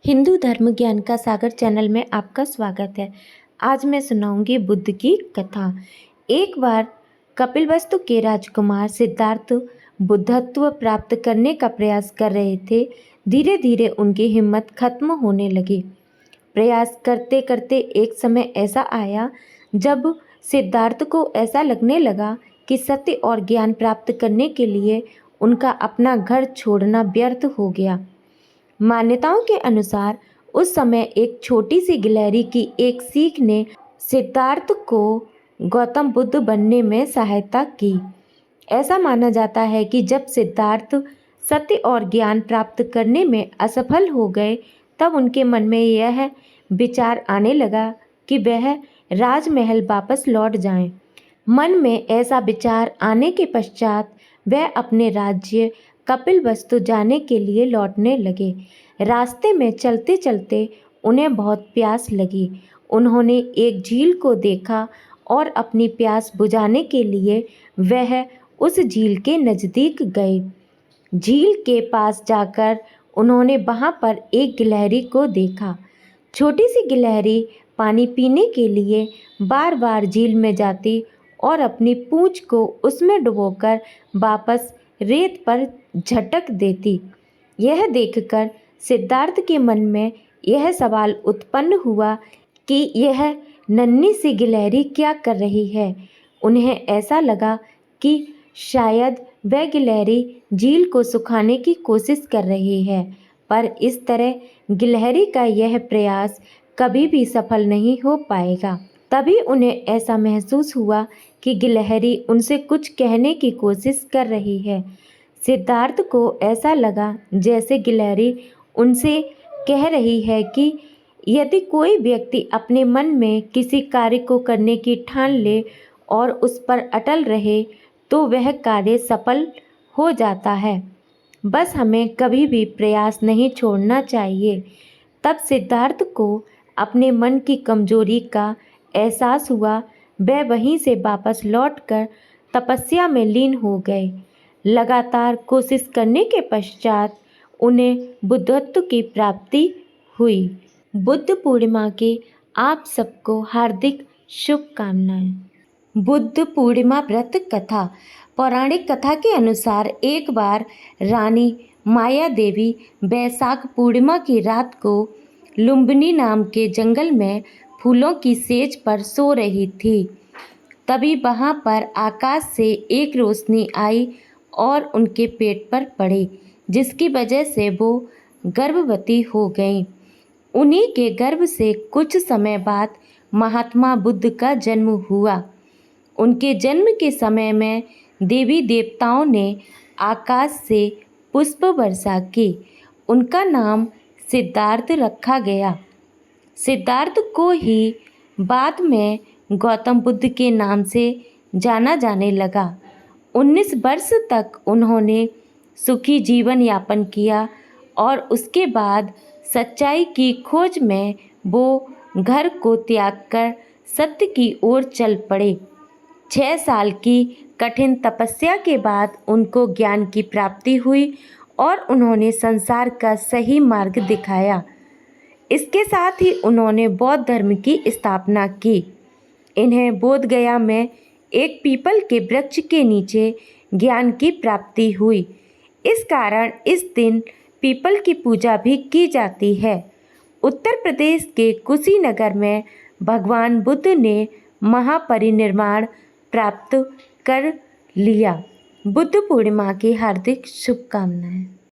हिंदू धर्म ज्ञान का सागर चैनल में आपका स्वागत है। आज मैं सुनाऊंगी बुद्ध की कथा। एक बार कपिलवस्तु के राजकुमार सिद्धार्थ बुद्धत्व प्राप्त करने का प्रयास कर रहे थे। धीरे धीरे उनकी हिम्मत खत्म होने लगी। प्रयास करते करते एक समय ऐसा आया जब सिद्धार्थ को ऐसा लगने लगा कि सत्य और ज्ञान प्राप्त करने के लिए उनका अपना घर छोड़ना व्यर्थ हो गया। मान्यताओं के अनुसार उस समय एक छोटी सी गिलहरी की एक सीख ने सिद्धार्थ को गौतम बुद्ध बनने में सहायता की। ऐसा माना जाता है कि जब सिद्धार्थ सत्य और ज्ञान प्राप्त करने में असफल हो गए तब उनके मन में यह विचार आने लगा कि वह राजमहल वापस लौट जाएं। मन में ऐसा विचार आने के पश्चात वह अपने राज्य कपिलवस्तु जाने के लिए लौटने लगे। रास्ते में चलते चलते उन्हें बहुत प्यास लगी। उन्होंने एक झील को देखा और अपनी प्यास बुझाने के लिए वह उस झील के नज़दीक गए। झील के पास जाकर उन्होंने वहाँ पर एक गिलहरी को देखा। छोटी सी गिलहरी पानी पीने के लिए बार बार झील में जाती और अपनी पूंछ को उसमें डुबोकर वापस रेत पर झटक देती। यह देखकर सिद्धार्थ के मन में यह सवाल उत्पन्न हुआ कि यह नन्ही सी गिलहरी क्या कर रही है। उन्हें ऐसा लगा कि शायद वह गिलहरी झील को सुखाने की कोशिश कर रही है, पर इस तरह गिलहरी का यह प्रयास कभी भी सफल नहीं हो पाएगा। तभी उन्हें ऐसा महसूस हुआ कि गिलहरी उनसे कुछ कहने की कोशिश कर रही है। सिद्धार्थ को ऐसा लगा जैसे गिलहरी उनसे कह रही है कि यदि कोई व्यक्ति अपने मन में किसी कार्य को करने की ठान ले और उस पर अटल रहे तो वह कार्य सफल हो जाता है। बस हमें कभी भी प्रयास नहीं छोड़ना चाहिए। तब सिद्धार्थ को अपने मन की कमजोरी का एहसास हुआ। वह वहीं से वापस लौटकर तपस्या में लीन हो गए। लगातार कोशिश करने के पश्चात उन्हें बुद्धत्व की प्राप्ति हुई। बुद्ध पूर्णिमा की आप सबको हार्दिक शुभकामनाएं। बुद्ध पूर्णिमा व्रत कथा। पौराणिक कथा के अनुसार एक बार रानी माया देवी बैसाख पूर्णिमा की रात को लुम्बिनी नाम के जंगल में फूलों की सेज पर सो रही थी। तभी वहाँ पर आकाश से एक रोशनी आई और उनके पेट पर पड़ी, जिसकी वजह से वो गर्भवती हो गईं। उन्हीं के गर्भ से कुछ समय बाद महात्मा बुद्ध का जन्म हुआ। उनके जन्म के समय में देवी देवताओं ने आकाश से पुष्प वर्षा की। उनका नाम सिद्धार्थ रखा गया। सिद्धार्थ को ही बाद में गौतम बुद्ध के नाम से जाना जाने लगा। 19 वर्ष तक उन्होंने सुखी जीवन यापन किया और उसके बाद सच्चाई की खोज में वो घर को त्याग कर सत्य की ओर चल पड़े। 6 साल की कठिन तपस्या के बाद उनको ज्ञान की प्राप्ति हुई और उन्होंने संसार का सही मार्ग दिखाया। इसके साथ ही उन्होंने बौद्ध धर्म की स्थापना की। इन्हें बोध गया में एक पीपल के वृक्ष के नीचे ज्ञान की प्राप्ति हुई। इस कारण इस दिन पीपल की पूजा भी की जाती है। उत्तर प्रदेश के कुशीनगर में भगवान बुद्ध ने महापरिनिर्वाण प्राप्त कर लिया। बुद्ध पूर्णिमा की हार्दिक शुभकामनाएं।